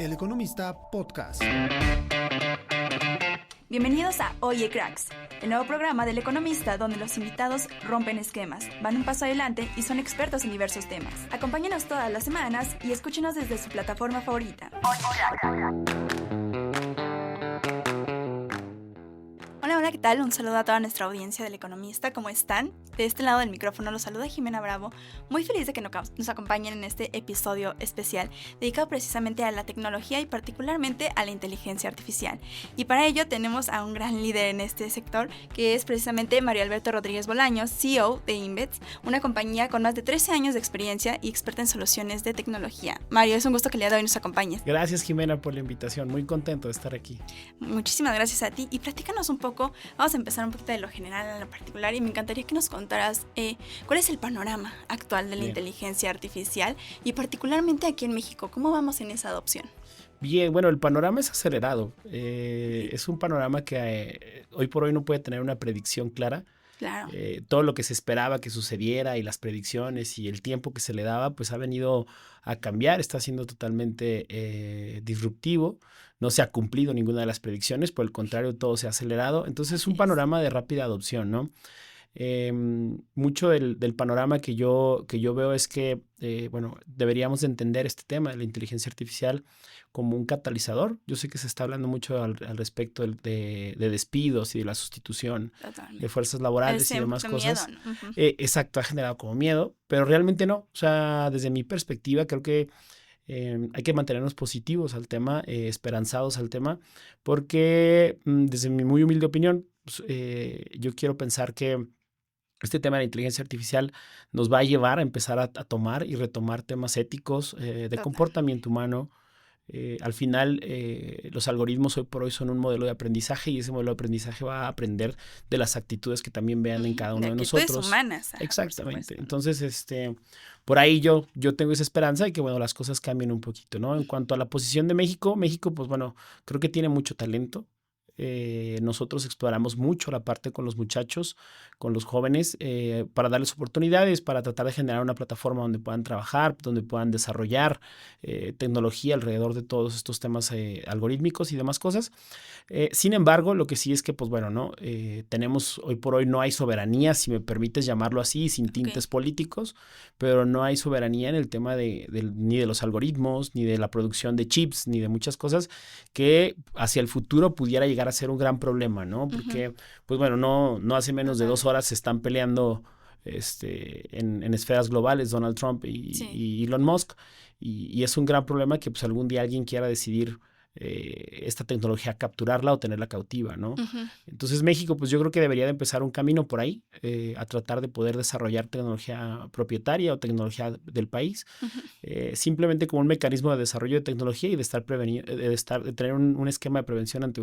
El Economista Podcast. Bienvenidos a Oye Cracks, el nuevo programa del Economista donde los invitados rompen esquemas, van un paso adelante y son expertos en diversos temas. Acompáñenos todas las semanas y escúchenos desde su plataforma favorita. Hola, ¿qué tal? Un saludo a toda nuestra audiencia del Economista, ¿cómo están? De este lado del micrófono los saluda Jimena Bravo, muy feliz de que nos acompañen en este episodio especial dedicado precisamente a la tecnología y particularmente a la inteligencia artificial. Y para ello tenemos a un gran líder en este sector, que es precisamente Mario Alberto Rodríguez Bolaños, CEO de Inbets, una compañía con más de 13 años de experiencia y experta en soluciones de tecnología. Mario, es un gusto que el día de hoy nos acompañes. Gracias, Jimena, por la invitación, muy contento de estar aquí. Muchísimas gracias a ti y platícanos un poco. Vamos a empezar un poquito de lo general a lo particular y me encantaría que nos contaras cuál es el panorama actual de la inteligencia artificial y particularmente aquí en México. ¿Cómo vamos en esa adopción? Bien, bueno, el panorama es acelerado. Es un panorama que hoy por hoy no puede tener una predicción clara. Claro. Todo lo que se esperaba que sucediera y las predicciones y el tiempo que se le daba, pues ha venido a cambiar, está siendo totalmente disruptivo. No se ha cumplido ninguna de las predicciones, por el contrario, todo se ha acelerado. Entonces es un panorama de rápida adopción, ¿no? Mucho del panorama que yo veo es que, bueno, deberíamos de entender este tema de la inteligencia artificial como un catalizador. Yo sé que se está hablando mucho al respecto de despidos y de la sustitución de fuerzas laborales y demás cosas. Miedo, ¿no? Uh-huh. Exacto, ha generado como miedo, pero realmente no. O sea, desde mi perspectiva, creo que hay que mantenernos positivos al tema, esperanzados al tema, porque desde mi muy humilde opinión, pues, yo quiero pensar que este tema de la inteligencia artificial nos va a llevar a empezar a tomar y retomar temas éticos de comportamiento humano. Al final, los algoritmos hoy por hoy son un modelo de aprendizaje y ese modelo de aprendizaje va a aprender de las actitudes que también vean en cada uno de nosotros. Actitudes humanas. Exactamente. Entonces, por ahí yo tengo esa esperanza de que, bueno, las cosas cambien un poquito, ¿no? En cuanto a la posición de México, pues bueno, creo que tiene mucho talento. Nosotros exploramos mucho la parte con los muchachos, con los jóvenes, para darles oportunidades, para tratar de generar una plataforma donde puedan trabajar, donde puedan desarrollar tecnología alrededor de todos estos temas algorítmicos y demás cosas. Sin embargo, lo que sí es que, pues bueno, ¿no? Tenemos, hoy por hoy no hay soberanía, si me permites llamarlo así, sin tintes políticos, pero no hay soberanía en el tema ni de los algoritmos, ni de la producción de chips, ni de muchas cosas que hacia el futuro pudiera llegar a ser un gran problema, ¿no? Porque, pues bueno, no hace menos de 2 horas se están peleando en esferas globales Donald Trump y Elon Musk, y es un gran problema que pues algún día alguien quiera decidir esta tecnología, capturarla o tenerla cautiva, ¿no? Uh-huh. Entonces México, pues yo creo que debería de empezar un camino por ahí, a tratar de poder desarrollar tecnología propietaria o tecnología del país, simplemente como un mecanismo de desarrollo de tecnología y de estar prevenido, de tener un esquema de prevención ante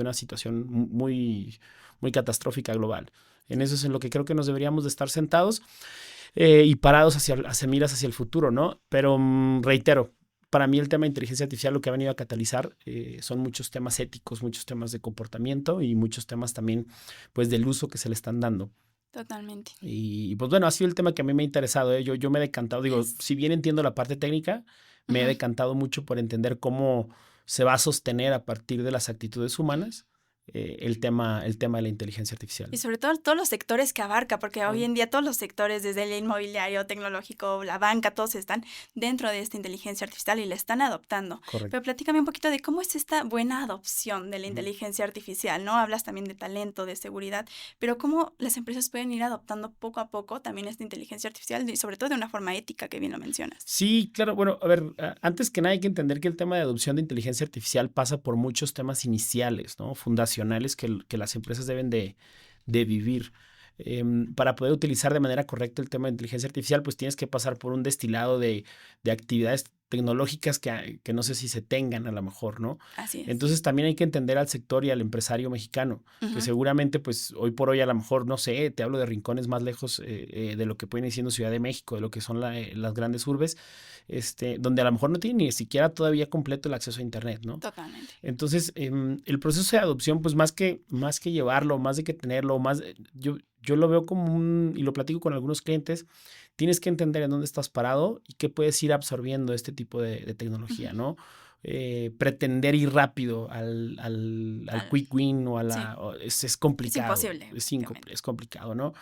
una situación muy, muy catastrófica global. En eso es en lo que creo que nos deberíamos de estar sentados y parados hacia miras hacia el futuro, ¿no? Pero reitero, para mí el tema de inteligencia artificial lo que ha venido a catalizar son muchos temas éticos, muchos temas de comportamiento y muchos temas también pues del uso que se le están dando. Totalmente. Y pues bueno, ha sido el tema que a mí me ha interesado. Yo me he decantado, si bien entiendo la parte técnica, me he decantado mucho por entender cómo se va a sostener a partir de las actitudes humanas el tema de la inteligencia artificial. Y sobre todo todos los sectores que abarca, porque hoy en día todos los sectores, desde el inmobiliario, tecnológico, la banca, todos están dentro de esta inteligencia artificial y la están adoptando. Correcto. Pero platícame un poquito de cómo es esta buena adopción de la inteligencia artificial, ¿no? Hablas también de talento, de seguridad, pero cómo las empresas pueden ir adoptando poco a poco también esta inteligencia artificial y sobre todo de una forma ética, que bien lo mencionas. Sí, claro. Bueno, a ver, antes que nada hay que entender que el tema de adopción de inteligencia artificial pasa por muchos temas iniciales, ¿no? Fundacionales que las empresas deben de vivir. Para poder utilizar de manera correcta el tema de inteligencia artificial, pues tienes que pasar por un destilado de actividades tecnológicas que no sé si se tengan a lo mejor, ¿no? Así es. Entonces también hay que entender al sector y al empresario mexicano, que seguramente pues hoy por hoy a lo mejor, no sé, te hablo de rincones más lejos de lo que pueden ir siendo Ciudad de México, de lo que son las grandes urbes, donde a lo mejor no tienen ni siquiera todavía completo el acceso a internet, ¿no? Totalmente. Entonces, el proceso de adopción, pues más que llevarlo, más de que tenerlo, yo lo veo como y lo platico con algunos clientes, tienes que entender en dónde estás parado y qué puedes ir absorbiendo este tipo de tecnología, ¿no? pretender ir rápido al quick win o a Sí. es complicado. Es imposible, prácticamente. Es complicado, ¿no?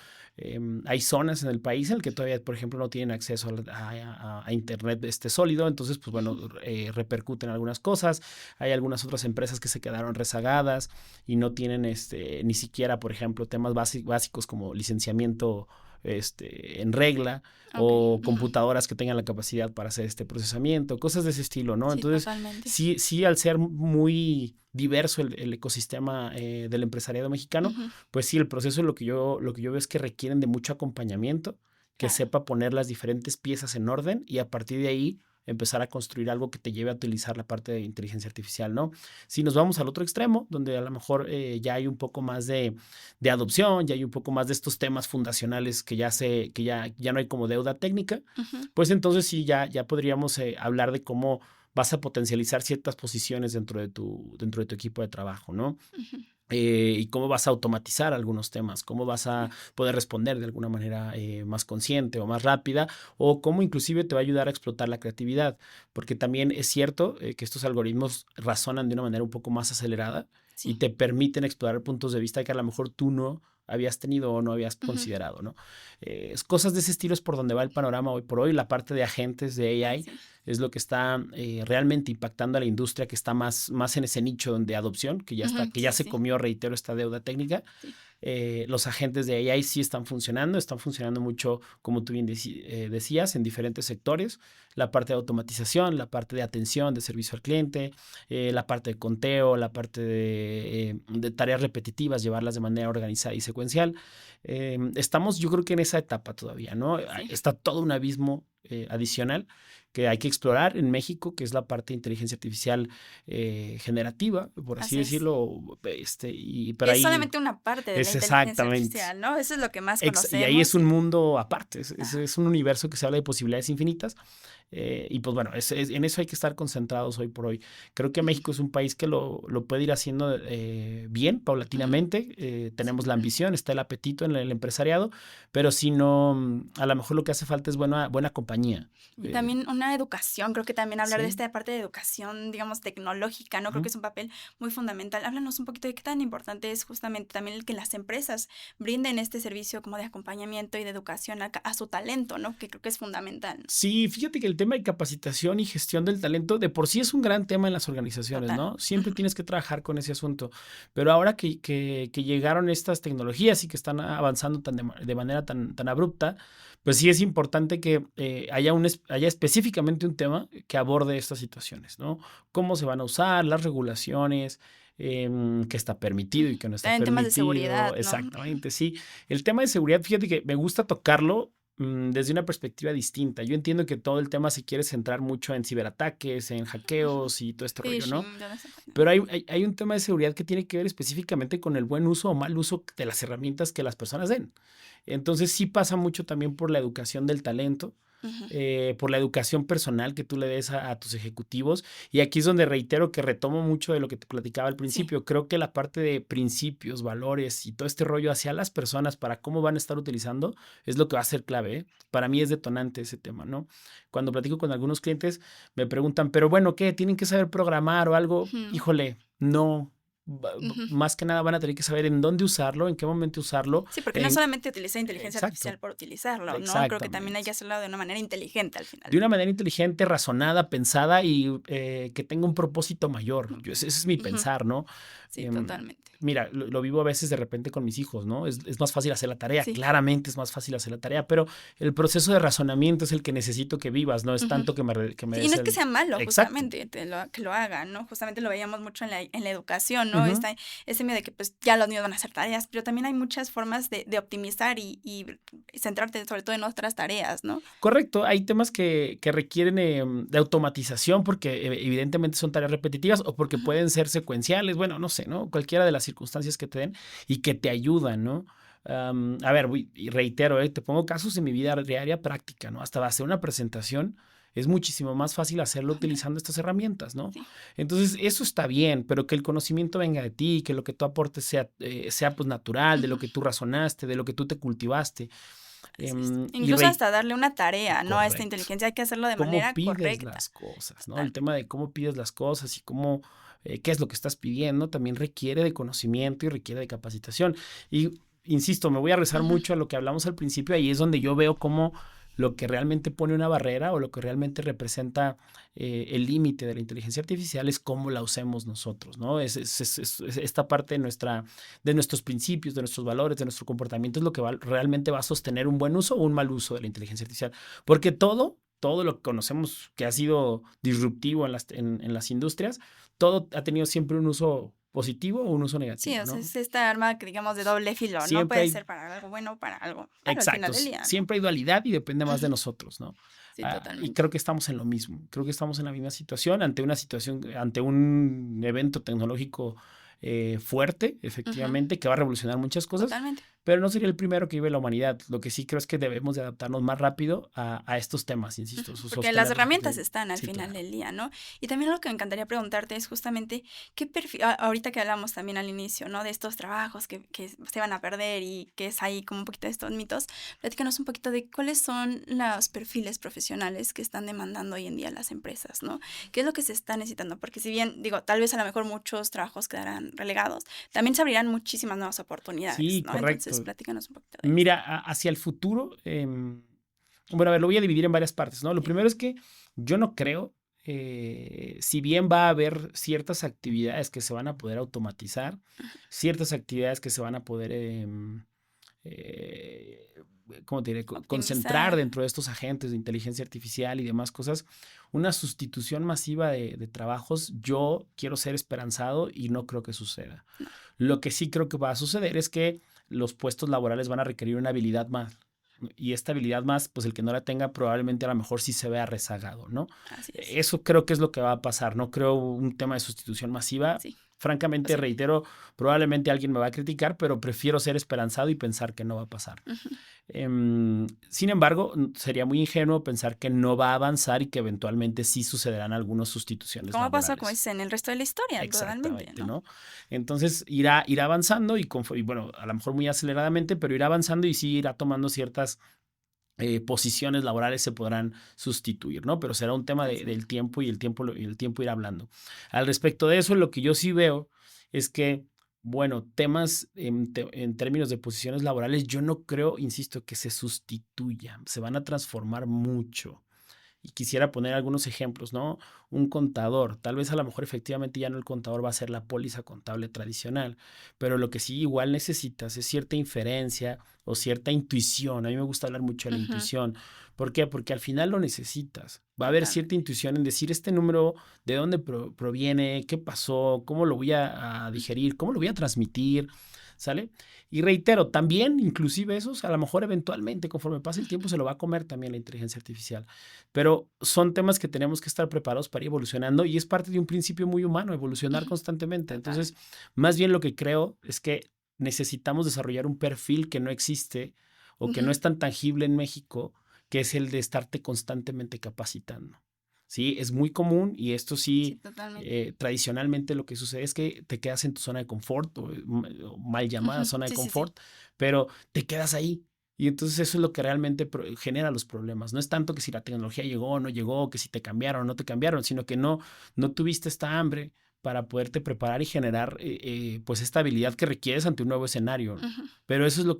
Hay zonas en el país en el que todavía, por ejemplo, no tienen acceso a internet sólido, entonces, pues bueno, repercuten algunas cosas. Hay algunas otras empresas que se quedaron rezagadas y no tienen ni siquiera, por ejemplo, temas básicos como licenciamiento en regla o computadoras que tengan la capacidad para hacer este procesamiento, cosas de ese estilo, ¿no? Sí, Entonces, totalmente. sí, al ser muy diverso el ecosistema del empresariado mexicano, pues sí, el proceso lo que yo veo es que requieren de mucho acompañamiento, que Claro. sepa poner las diferentes piezas en orden y a partir de ahí empezar a construir algo que te lleve a utilizar la parte de inteligencia artificial, ¿no? Si nos vamos al otro extremo, donde a lo mejor ya hay un poco más de adopción, ya hay un poco más de estos temas fundacionales que ya no hay como deuda técnica, pues entonces sí, ya podríamos hablar de cómo vas a potencializar ciertas posiciones dentro de tu equipo de trabajo, ¿no? Y cómo vas a automatizar algunos temas, cómo vas a poder responder de alguna manera más consciente o más rápida, o cómo inclusive te va a ayudar a explotar la creatividad, porque también es cierto que estos algoritmos razonan de una manera un poco más acelerada y te permiten explorar puntos de vista que a lo mejor tú no habías tenido o no habías considerado, ¿no? Cosas de ese estilo es por donde va el panorama hoy por hoy. La parte de agentes de AI es lo que está realmente impactando a la industria, que está más en ese nicho de adopción, que ya está, que ya se comió, reitero, esta deuda técnica. Los agentes de AI sí están funcionando mucho, como tú bien decías, en diferentes sectores. La parte de automatización, la parte de atención, de servicio al cliente, la parte de conteo, la parte de tareas repetitivas, llevarlas de manera organizada y secuencial. Estamos, yo creo que en esa etapa todavía, ¿no? Está todo un abismo adicional que hay que explorar en México, que es la parte de inteligencia artificial generativa, por así decirlo. Pero es ahí solamente una parte de la inteligencia artificial, ¿no? Eso es lo que más conocemos. Y ahí es un mundo aparte, es un universo que se habla de posibilidades infinitas. Y pues bueno, en eso hay que estar concentrados hoy por hoy. Creo que México es un país que lo puede ir haciendo bien, paulatinamente. Tenemos la ambición, está el apetito en el empresariado, pero si no, a lo mejor lo que hace falta es buena compañía. Y también una educación, creo que también hablar de esta parte de educación, digamos, tecnológica, ¿no? Creo que es un papel muy fundamental. Háblanos un poquito de qué tan importante es justamente también el que las empresas brinden este servicio como de acompañamiento y de educación a su talento, ¿no? Que creo que es fundamental, ¿no? Sí, fíjate que el tema de capacitación y gestión del talento de por sí es un gran tema en las organizaciones, ¿no? Siempre tienes que trabajar con ese asunto, pero ahora que llegaron estas tecnologías y que están avanzando de manera tan abrupta, pues sí es importante que haya específicamente un tema que aborde estas situaciones, ¿no? Cómo se van a usar, las regulaciones, qué está permitido y qué no está permitido. Temas de seguridad, ¿no? Exactamente, sí. El tema de seguridad, fíjate que me gusta tocarlo desde una perspectiva distinta. Yo entiendo que todo el tema se quiere centrar mucho en ciberataques, en hackeos y todo este rollo, ¿no? Pero hay un tema de seguridad que tiene que ver específicamente con el buen uso o mal uso de las herramientas que las personas den. Entonces sí pasa mucho también por la educación del talento, por la educación personal que tú le des a tus ejecutivos. Y aquí es donde reitero que retomo mucho de lo que te platicaba al principio. Creo que la parte de principios, valores y todo este rollo hacia las personas para cómo van a estar utilizando es lo que va a ser clave, ¿eh? Para mí es detonante ese tema, ¿no? Cuando platico con algunos clientes me preguntan, pero bueno, ¿qué? ¿Tienen que saber programar o algo? Híjole, no. Más que nada van a tener que saber en dónde usarlo, en qué momento usarlo. Sí, porque no solamente utilizar inteligencia artificial por utilizarlo, ¿no? Creo que también hay que hacerlo de una manera inteligente al final. De una manera inteligente, razonada, pensada y que tenga un propósito mayor. Ese es mi pensar, ¿no? Sí, totalmente. Mira, lo vivo a veces de repente con mis hijos, ¿no? Es más fácil hacer la tarea, claramente es más fácil hacer la tarea, pero el proceso de razonamiento es el que necesito que vivas, no es tanto que me des y no es que sea malo, justamente, que lo hagan, ¿no? Justamente lo veíamos mucho en la educación, ¿no? Está ese miedo de que pues ya los niños van a hacer tareas, pero también hay muchas formas de optimizar y centrarte sobre todo en otras tareas, ¿no? Correcto, hay temas que requieren de automatización porque evidentemente son tareas repetitivas o porque pueden ser secuenciales, bueno, no sé, ¿no? Cualquiera de las circunstancias que te den y que te ayudan, ¿no? A ver, y reitero, te pongo casos en mi vida diaria práctica, ¿no? Hasta hacer una presentación es muchísimo más fácil hacerlo utilizando estas herramientas, ¿no? Sí. Entonces, eso está bien, pero que el conocimiento venga de ti, que lo que tú aportes sea pues natural, de lo que tú razonaste, de lo que tú te cultivaste. Incluso hasta darle una tarea, ¿no? A esta Correcto. inteligencia hay que hacerlo de ¿Cómo manera pides correcta. las cosas, no? Total. El tema de cómo pides las cosas y cómo, qué es lo que estás pidiendo, también requiere de conocimiento y requiere de capacitación. Y insisto, me voy a rezar Ujú. mucho a lo que hablamos al principio, ahí es donde yo veo cómo lo que realmente pone una barrera o lo que realmente representa el límite de la inteligencia artificial es cómo la usemos nosotros, ¿no? Es esta parte de nuestros principios, de nuestros valores, de nuestro comportamiento es lo que realmente va a sostener un buen uso o un mal uso de la inteligencia artificial. Porque todo lo que conocemos que ha sido disruptivo en las industrias, todo ha tenido siempre un uso positivo o un uso Sí, negativo, o sea, ¿no? es esta arma que digamos de doble filo, ¿no? Siempre Puede hay, ser para algo bueno o para algo malo al exacto, final del día, ¿no? siempre hay dualidad y depende más de Ujú. nosotros, ¿no? Sí, Y totalmente. creo que estamos en lo mismo, creo que estamos en la misma situación, ante un evento tecnológico fuerte, Ujú. efectivamente, que va a revolucionar muchas cosas, Totalmente. pero no sería el primero que vive la humanidad. Lo que sí creo es que debemos de adaptarnos más rápido a estos temas, insisto, Ujú, porque las sostenerlos. herramientas están al Sí, final claro. del día, ¿no? Y también lo que me encantaría preguntarte es justamente qué perfil, ahorita que hablamos también al inicio, ¿no? De estos trabajos que se van a perder y que es ahí como un poquito de estos mitos, platícanos un poquito de cuáles son los perfiles profesionales que están demandando hoy en día las empresas, ¿no? ¿Qué es lo que se está necesitando? Porque si bien, digo, tal vez a lo mejor muchos trabajos quedarán relegados, también se abrirán muchísimas nuevas oportunidades, Sí, ¿no? Entonces, correcto. platícanos un poquito de eso. Mira, hacia el futuro, bueno, a ver, lo voy a dividir en varias partes, ¿no? Lo Sí. primero es que yo no creo, si bien va a haber ciertas actividades que se van a poder automatizar, ciertas actividades que se van a poder, eh, ¿cómo te diré? Concentrar Optimizar. dentro de estos agentes de inteligencia artificial y demás cosas, una sustitución masiva de trabajos, yo quiero ser esperanzado y no creo que suceda. No, Lo que sí creo que va a suceder es que los puestos laborales van a requerir una habilidad más. Y esta habilidad más, pues el que no la tenga probablemente a lo mejor sí se vea rezagado, ¿no? así es. Eso creo que es lo que va a pasar. No creo un tema de sustitución masiva. Sí, Francamente, posible. reitero, probablemente alguien me va a criticar, pero prefiero ser esperanzado y pensar que no va a pasar. Ujú. Sin embargo, sería muy ingenuo pensar que no va a avanzar y que eventualmente sí sucederán algunas sustituciones ¿Cómo pasó, como laborales. dices, en el resto de la historia? Totalmente, Exactamente, ¿no? ¿no? Entonces irá avanzando y bueno, a lo mejor muy aceleradamente, pero irá avanzando y sí irá tomando ciertas posiciones laborales se podrán sustituir, ¿no? Pero será un tema Así es. del tiempo y el tiempo irá hablando. Al respecto de eso, lo que yo sí veo es que, bueno, temas en términos de posiciones laborales, yo no creo, insisto, que se sustituyan, se van a transformar mucho. Y quisiera poner algunos ejemplos, ¿no? Un contador, tal vez a lo mejor efectivamente ya no el contador va a ser la póliza contable tradicional, pero lo que sí igual necesitas es cierta inferencia o cierta intuición. A mí me gusta hablar mucho de la Ujú. intuición. ¿Por qué? Porque al final lo necesitas. Va a haber cierta Totalmente. intuición en decir este número, de dónde proviene, qué pasó, cómo lo voy a Ujú. digerir, cómo lo voy a transmitir, ¿sale? Y reitero, también, inclusive esos, a lo mejor eventualmente, conforme pase el tiempo, se lo va a comer también la inteligencia artificial. Pero son temas que tenemos que estar preparados para ir evolucionando y es parte de un principio muy humano, evolucionar Ujú. constantemente. Entonces, Totalmente. más bien lo que creo es que necesitamos desarrollar un perfil que no existe o que no Ujú. es tan tangible en México, que es el de estarte constantemente capacitando. Sí, es muy común y esto Sí, sí, totalmente. tradicionalmente lo que sucede es que te quedas en tu zona de confort o mal llamada Ujú. zona de Sí, sí, sí. confort, pero te quedas ahí. Y entonces eso es lo que realmente genera los problemas. No es tanto que si la tecnología llegó o no llegó, que si te cambiaron o no te cambiaron, sino que no tuviste esta hambre para poderte preparar y generar pues esta habilidad que requieres ante un nuevo escenario. Ujú. Pero eso es lo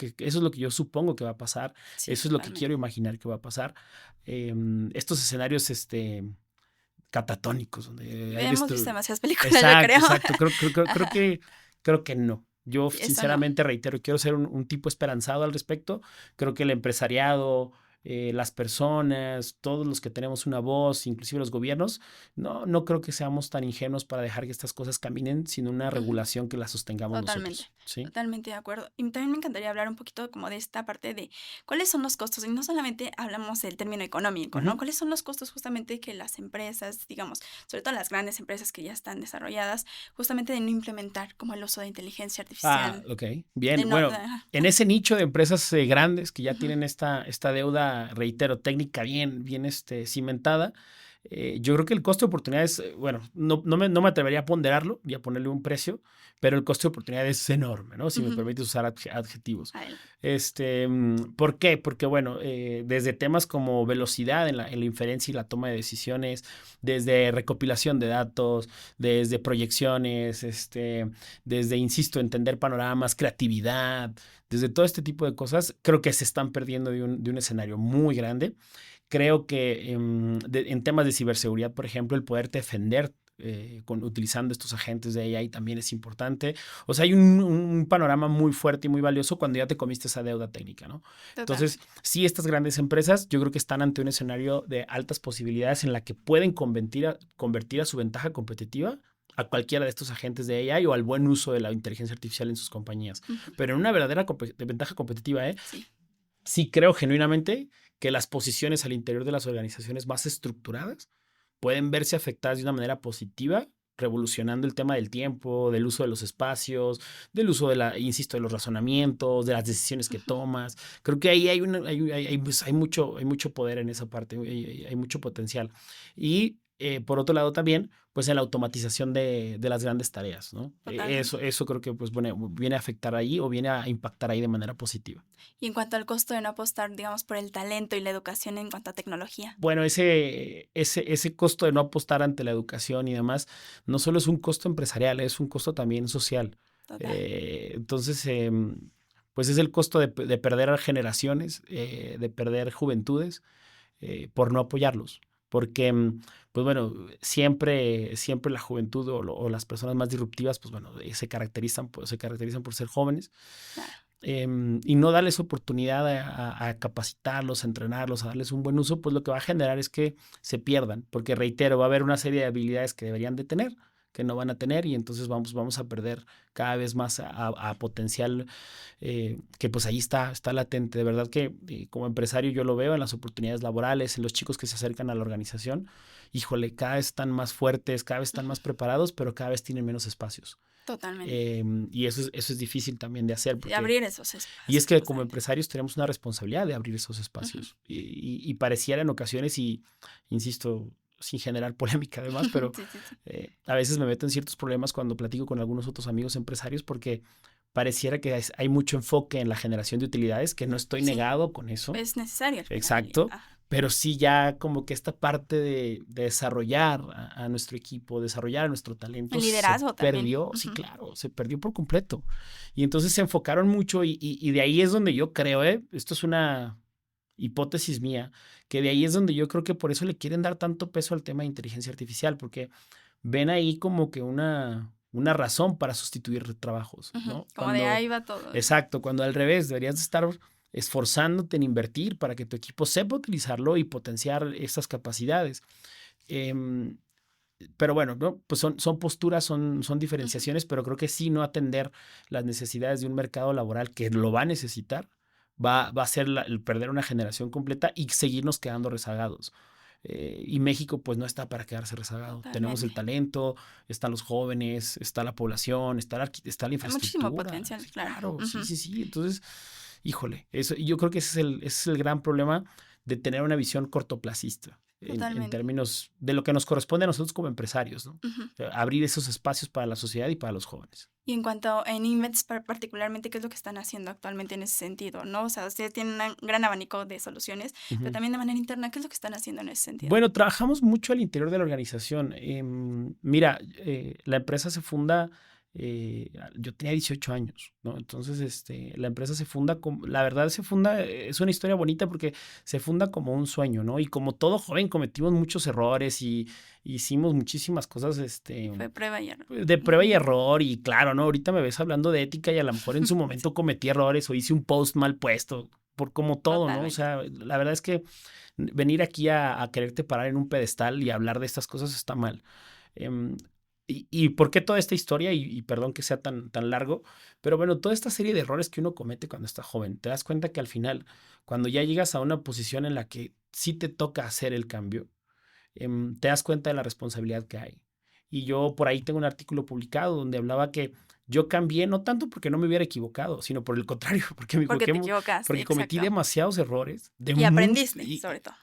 que yo supongo que va a pasar. Sí, Eso es lo que quiero totalmente. imaginar que va a pasar. Estos escenarios catatónicos, donde hay Hemos visto demasiadas películas, yo exacto, creo. exacto. Ajá. Creo que no. Yo Sí, eso no. sinceramente reitero, quiero ser un tipo esperanzado al respecto. Creo que el empresariado, las personas, todos los que tenemos una voz, inclusive los gobiernos, no creo que seamos tan ingenuos para dejar que estas cosas caminen sin una Ujú. regulación que las sostengamos Totalmente, nosotros, ¿sí? totalmente de acuerdo. Y también me encantaría hablar un poquito como de esta parte de cuáles son los costos, y no solamente hablamos del término económico, ¿no? Ujú. ¿Cuáles son los costos justamente que las empresas, digamos, sobre todo las grandes empresas que ya están desarrolladas, justamente de no implementar como el uso de inteligencia Ah, artificial, ok. de Bien, no, bueno, ajá, en ese nicho de empresas grandes que ya ujú, tienen esta deuda, reitero, técnica bien cimentada, Yo creo que el costo de oportunidad es, bueno, no me atrevería a ponderarlo y a ponerle un precio, pero el costo de oportunidad es enorme, ¿no? Si me Ujú. permites usar adjetivos. Adelante. ¿Por qué? Porque, bueno, desde temas como velocidad en la inferencia y la toma de decisiones, desde recopilación de datos, desde proyecciones, desde, insisto, entender panoramas, creatividad, desde todo este tipo de cosas, creo que se están perdiendo de un escenario muy grande. Creo que en temas de ciberseguridad, por ejemplo, el poderte defender utilizando estos agentes de AI también es importante. O sea, hay un panorama muy fuerte y muy valioso cuando ya te comiste esa deuda técnica, ¿no? Entonces, Totalmente. sí, estas grandes empresas yo creo que están ante un escenario de altas posibilidades en la que pueden convertir a su ventaja competitiva a cualquiera de estos agentes de AI o al buen uso de la inteligencia artificial en sus compañías. Ujú. Pero en una verdadera ventaja competitiva, Sí, sí creo genuinamente que las posiciones al interior de las organizaciones más estructuradas pueden verse afectadas de una manera positiva, revolucionando el tema del tiempo, del uso de los espacios, del uso insisto, de los razonamientos, de las decisiones que ujú, tomas. Creo que ahí hay mucho poder en esa parte, hay mucho potencial. Y por otro lado también, pues en la automatización de las grandes tareas, ¿no? totalmente. Eso creo que pues viene a afectar ahí o viene a impactar ahí de manera positiva. Y en cuanto al costo de no apostar, digamos, por el talento y la educación en cuanto a tecnología. Bueno, ese costo de no apostar ante la educación y demás, no solo es un costo empresarial, es un costo también social. Total. Entonces, pues es el costo de perder a generaciones, de perder juventudes, por no apoyarlos. Porque, pues bueno, siempre la juventud o las personas más disruptivas, pues bueno, se caracterizan por ser jóvenes Claro. y no darles oportunidad a capacitarlos, a entrenarlos, a darles un buen uso, pues lo que va a generar es que se pierdan, porque reitero, va a haber una serie de habilidades que deberían de tener, que no van a tener y entonces vamos a perder cada vez más a potencial que pues ahí está latente. De verdad que como empresario yo lo veo en las oportunidades laborales, en los chicos que se acercan a la organización, híjole, cada vez están más fuertes, cada vez están Ujú. más preparados, pero cada vez tienen menos espacios. Totalmente. Y eso es difícil también de hacer, Y porque abrir esos y es espacios, que como justamente. empresarios tenemos una responsabilidad de abrir esos Ujú. espacios. Y pareciera en ocasiones, y insisto, sin generar polémica además, pero Sí, sí, sí. a veces me meto en ciertos problemas cuando platico con algunos otros amigos empresarios porque pareciera que hay mucho enfoque en la generación de utilidades, que no estoy Sí, negado con eso, es necesario al final. exacto, Ajá. pero sí ya como que esta parte de desarrollar a nuestro equipo, desarrollar a nuestro talento, El se liderazgo también. perdió, sí, Ujú. claro, se perdió por completo. Y entonces se enfocaron mucho y de ahí es donde yo creo, esto es una hipótesis mía, que de ahí es donde yo creo que por eso le quieren dar tanto peso al tema de inteligencia artificial, porque ven ahí como que una razón para sustituir trabajos, Ujú. ¿no? Como de ahí va todo. Exacto, cuando al revés, deberías de estar esforzándote en invertir para que tu equipo sepa utilizarlo y potenciar esas capacidades. Em, pero bueno, ¿no? Pues son posturas, son Ujú. diferenciaciones, pero creo que sí no atender las necesidades de un mercado laboral que lo va a necesitar, va a ser el perder una generación completa y seguirnos quedando rezagados. Y México pues no está para quedarse rezagado. Tenemos el Totalmente. talento, están los jóvenes, está la población, está la Hay muchísimo infraestructura. potencial, Sí, claro. claro, sí, Ujú. sí, sí. Entonces, híjole, yo creo que ese es el gran problema de tener una visión cortoplacista en Totalmente. términos de lo que nos corresponde a nosotros como empresarios, ¿no? Ujú. Abrir esos espacios para la sociedad y para los jóvenes. Y en cuanto en Invents particularmente, ¿qué es lo que están haciendo actualmente en ese sentido, no? O sea, ustedes tienen un gran abanico de soluciones, pero Ujú. también de manera interna, ¿qué es lo que están haciendo en ese sentido? Bueno, trabajamos mucho al interior de la organización. Mira, la empresa se funda, yo tenía 18 años, ¿no? Entonces, la empresa se funda, la verdad se funda, es una historia bonita porque se funda como un sueño, ¿no? Y como todo joven cometimos muchos errores y hicimos muchísimas cosas, Y fue prueba y error. de prueba y Ujú. error y claro, ¿no? Ahorita me ves hablando de ética y a lo mejor en su Sí, momento cometí errores o hice un post mal puesto, por como todo, ¿no? O totalmente. sea, la verdad es que venir aquí a quererte parar en un pedestal y hablar de estas cosas está mal. Em, y por qué toda esta historia? Y perdón que sea tan largo, pero bueno, toda esta serie de errores que uno comete cuando está joven, te das cuenta que al final, cuando ya llegas a una posición en la que sí te toca hacer el cambio, te das cuenta de la responsabilidad que hay. Y yo por ahí tengo un artículo publicado donde hablaba que yo cambié no tanto porque no me hubiera equivocado, sino por el contrario, porque me Porque equivoqué, te equivocaste, porque cometí exacto. demasiados errores. Y aprendiste, sobre todo.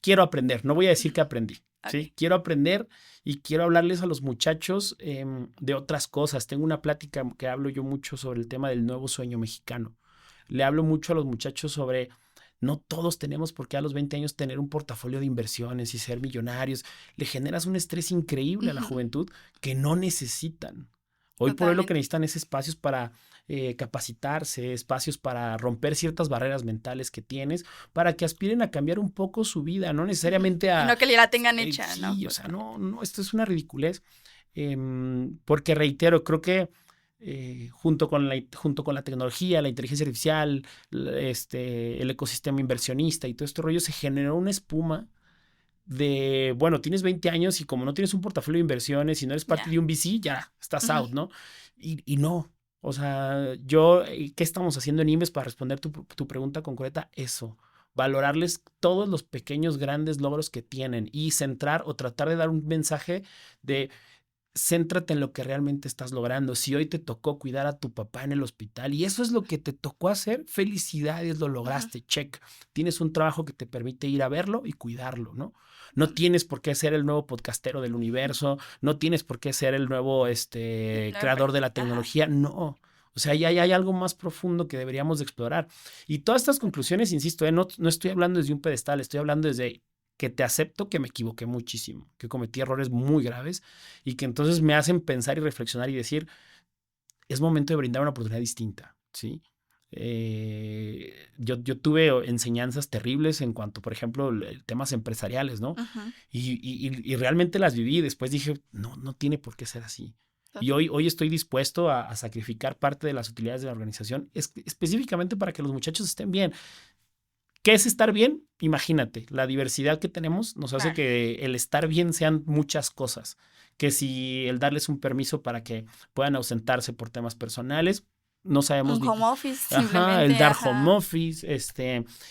Quiero aprender, no voy a decir que aprendí, ¿sí? Ok. Quiero aprender y quiero hablarles a los muchachos de otras cosas. Tengo una plática que hablo yo mucho sobre el tema del nuevo sueño mexicano. Le hablo mucho a los muchachos sobre, no todos tenemos por qué a los 20 años tener un portafolio de inversiones y ser millonarios. Le generas un estrés increíble a la Ujú, juventud que no necesitan. Hoy por hoy lo que totalmente. necesitan es espacios para capacitarse, espacios para romper ciertas barreras mentales que tienes, para que aspiren a cambiar un poco su vida, no Ujú. necesariamente Y a, no que ya la tengan hecha, ¿no? sí, o sea, Justo. no, esto es una ridiculez. Porque reitero, creo que junto con la tecnología, la inteligencia artificial, el ecosistema inversionista y todo este rollo, se generó una espuma de, bueno, tienes 20 años y como no tienes un portafolio de inversiones y no eres parte Ya. de un VC, ya estás Ujú. out, ¿no? Y no. O sea, ¿qué estamos haciendo en Inves para responder tu pregunta concreta? Eso, valorarles todos los pequeños, grandes logros que tienen y centrar o tratar de dar un mensaje de céntrate en lo que realmente estás logrando. Si hoy te tocó cuidar a tu papá en el hospital y eso es lo que te tocó hacer, felicidades, lo Ujú. lograste, check. Tienes un trabajo que te permite ir a verlo y cuidarlo, ¿no? No Bueno, tienes por qué ser el nuevo podcastero del universo, no tienes por qué ser el nuevo nueve creador de la ajá. tecnología, no. O sea, ya hay algo más profundo que deberíamos de explorar. Y todas estas conclusiones, insisto, no estoy hablando desde un pedestal, estoy hablando desde que te acepto que me equivoqué muchísimo, que cometí errores muy graves y que entonces me hacen pensar y reflexionar y decir, es momento de brindar una oportunidad distinta, ¿sí? Yo tuve enseñanzas terribles en cuanto, por ejemplo, temas empresariales, ¿no? Ujú. Y realmente las viví y después dije, no tiene por qué ser así. Y Total. hoy estoy dispuesto a sacrificar parte de las utilidades de la organización específicamente para que los muchachos estén bien. ¿Qué es estar bien? Imagínate, la diversidad que tenemos nos hace Claro. que el estar bien sean muchas cosas. Que si el darles un permiso para que puedan ausentarse por temas personales, no Un sabemos ni. home office Ajá, el simplemente, dar home ajá. office,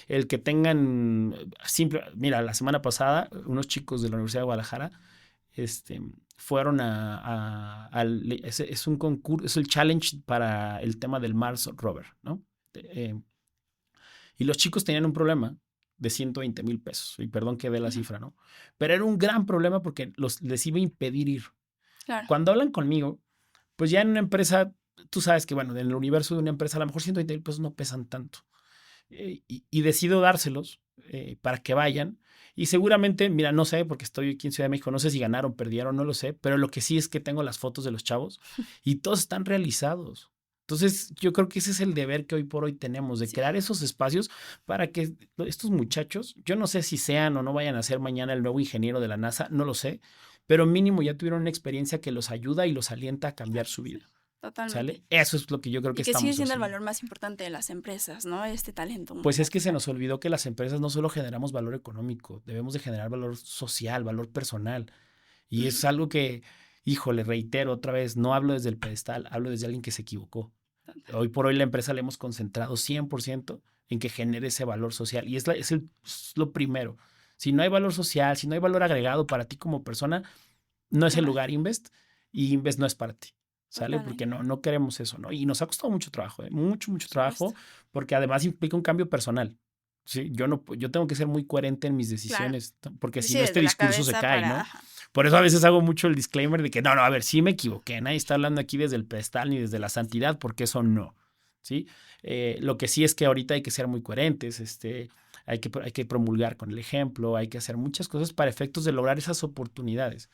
el que tengan simple. Mira, la semana pasada, unos chicos de la Universidad de Guadalajara, este, fueron es un concurso, es el challenge para el tema del Mars Rover, ¿no? Eh, y los chicos tenían un problema de 120,000 pesos. Y perdón que dé la Ujú. cifra, ¿no? Pero era un gran problema porque les iba a impedir ir. Claro. Cuando hablan conmigo, pues ya en una empresa, tú sabes que, bueno, en el universo de una empresa, a lo mejor 120,000 pesos no pesan tanto. Y decido dárselos para que vayan. Y seguramente, mira, no sé, porque estoy aquí en Ciudad de México, no sé si ganaron, perdieron, no lo sé, pero lo que sí es que tengo las fotos de los chavos y todos están realizados. Entonces, yo creo que ese es el deber que hoy por hoy tenemos, de Sí. crear esos espacios para que estos muchachos, yo no sé si sean o no vayan a ser mañana el nuevo ingeniero de la NASA, no lo sé, pero mínimo ya tuvieron una experiencia que los ayuda y los alienta a cambiar Claro. su Sí. vida. Totalmente. ¿Sale? Eso es lo que yo creo que Y que sigue estamos siendo el haciendo. valor más importante de las empresas, ¿no? Este talento Pues humano es que que se sale. nos olvidó que las empresas no solo generamos valor económico, debemos de generar valor social, valor personal. Y Ujú. es algo que, híjole, reitero otra vez, no hablo desde el pedestal, hablo desde alguien que se equivocó. Total. Hoy por hoy la empresa le hemos concentrado 100% en que genere ese valor social. Y es lo primero. Si no hay valor social, si no hay valor agregado para ti como persona, no es Qué el mal. lugar Invest y Invest no es para ti. ¿Sale? Porque Totalmente. no queremos eso, ¿no? Y nos ha costado mucho trabajo, ¿eh? Mucho Por supuesto. trabajo, porque además implica un cambio personal. Sí, yo tengo que ser muy coherente en mis Claro. decisiones, porque Sí, si sí, no, este desde la discurso se cabeza cae, para, ¿no? ajá. Por eso a veces hago mucho el disclaimer de que no, a ver, sí me equivoqué, nadie está hablando aquí desde el pedestal ni desde la santidad, porque eso no, ¿sí? Lo que sí es que ahorita hay que ser muy coherentes, hay que promulgar con el ejemplo, hay que hacer muchas cosas para efectos de lograr esas oportunidades.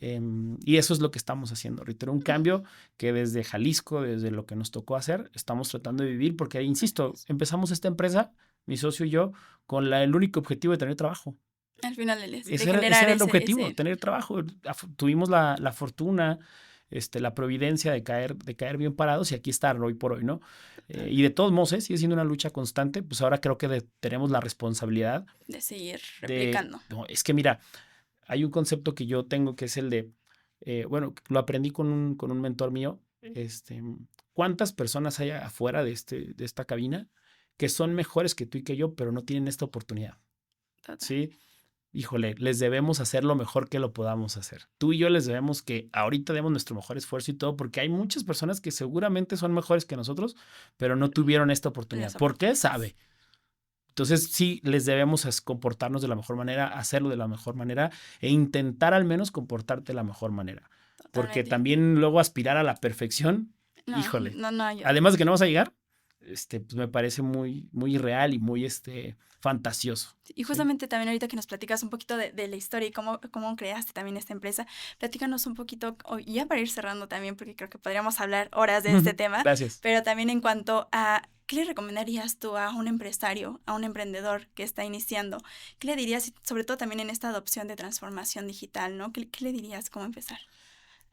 Y eso es lo que estamos haciendo. Reitero, un cambio que desde Jalisco, desde lo que nos tocó hacer, estamos tratando de vivir, porque, insisto, empezamos esta empresa, mi socio y yo, con el único objetivo de tener trabajo. Al final de Ese generar era el ese, objetivo, ese. tener trabajo. Tuvimos la fortuna, la providencia de caer bien parados y aquí estar hoy por hoy, ¿no? Total. Y de todos modos, sigue siendo una lucha constante, pues ahora creo que tenemos la responsabilidad De seguir de, replicando. no, es que mira, hay un concepto que yo tengo que es el de, bueno, lo aprendí con un mentor mío, ¿cuántas personas hay afuera de esta cabina que son mejores que tú y que yo, pero no tienen esta oportunidad? Total. ¿Sí? híjole, les debemos hacer lo mejor que lo podamos hacer. Tú y yo les debemos que ahorita demos nuestro mejor esfuerzo y todo, porque hay muchas personas que seguramente son mejores que nosotros, pero no tuvieron esta oportunidad. ¿Por qué? Sabe. Entonces sí, les debemos comportarnos de la mejor manera, hacerlo de la mejor manera e intentar al menos comportarte de la mejor manera. Porque también luego aspirar a la perfección, híjole. No, además de que no vas a llegar, pues me parece muy, muy irreal y muy fantasioso. Y justamente también ahorita que nos platicas un poquito de la historia y cómo creaste también esta empresa, platícanos un poquito, ya para ir cerrando también, porque creo que podríamos hablar horas de este tema. Gracias. Pero también en cuanto a, ¿qué le recomendarías tú a un empresario, a un emprendedor que está iniciando? ¿Qué le dirías, sobre todo también en esta adopción de transformación digital, ¿no? ¿Qué le dirías? ¿Cómo empezar?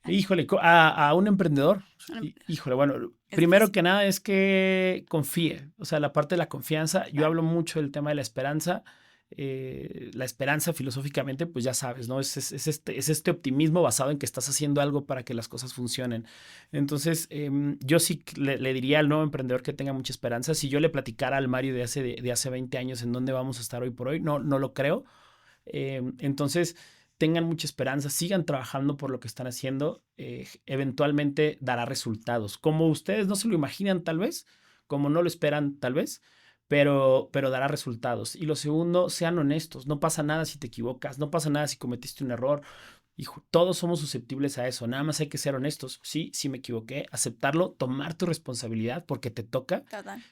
Híjole, a un emprendedor, híjole, bueno, primero que nada es que confíe, o sea, la parte de la confianza, yo hablo mucho del tema de la esperanza filosóficamente, pues ya sabes, ¿no? Es este optimismo basado en que estás haciendo algo para que las cosas funcionen. Entonces, yo sí le diría al nuevo emprendedor que tenga mucha esperanza. Si yo le platicara al Mario de hace 20 años en dónde vamos a estar hoy por hoy, no lo creo. Entonces, tengan mucha esperanza, sigan trabajando por lo que están haciendo, eventualmente dará resultados, como ustedes no se lo imaginan tal vez, como no lo esperan tal vez, pero dará resultados. Y lo segundo, sean honestos, no pasa nada si te equivocas, no pasa nada si cometiste un error, hijo, todos somos susceptibles a eso, nada más hay que ser honestos, sí me equivoqué, aceptarlo, tomar tu responsabilidad porque te toca,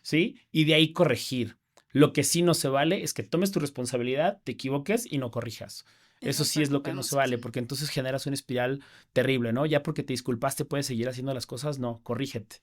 ¿sí? Y de ahí corregir. Lo que sí no se vale es que tomes tu responsabilidad, te equivoques y no corrijas. Eso sí es lo que no se vale, porque entonces generas una espiral terrible, ¿no? Ya porque te disculpaste puedes seguir haciendo las cosas, no, corrígete.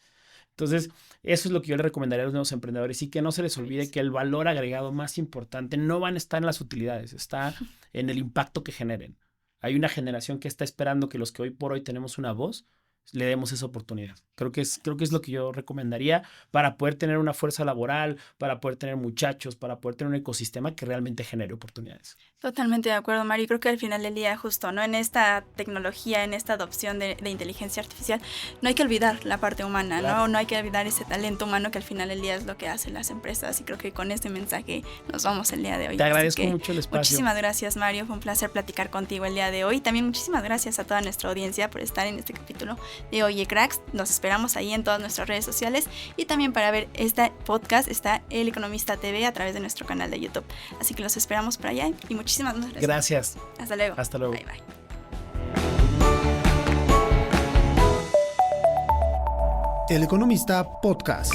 Entonces, eso es lo que yo le recomendaría a los nuevos emprendedores y que no se les olvide que el valor agregado más importante no van a estar en las utilidades, está en el impacto que generen. Hay una generación que está esperando que los que hoy por hoy tenemos una voz, le demos esa oportunidad. Creo que es lo que yo recomendaría para poder tener una fuerza laboral, para poder tener muchachos, para poder tener un ecosistema que realmente genere oportunidades. Totalmente de acuerdo, Mari. Creo que al final del día, justo, ¿no? En esta tecnología, en esta adopción de inteligencia artificial, no hay que olvidar la parte humana, claro. ¿No? No hay que olvidar ese talento humano que al final del día es lo que hacen las empresas. Y creo que con este mensaje nos vamos el día de hoy. Te agradezco mucho el espacio. Muchísimas gracias, Mario. Fue un placer platicar contigo el día de hoy. También muchísimas gracias a toda nuestra audiencia por estar en este capítulo de Oye Cracks. Nos esperamos ahí en todas nuestras redes sociales y también para ver este podcast está El Economista TV a través de nuestro canal de YouTube. Así que los esperamos por allá y muchísimas gracias. Gracias. Hasta luego. Hasta luego. Bye, bye. El Economista Podcast.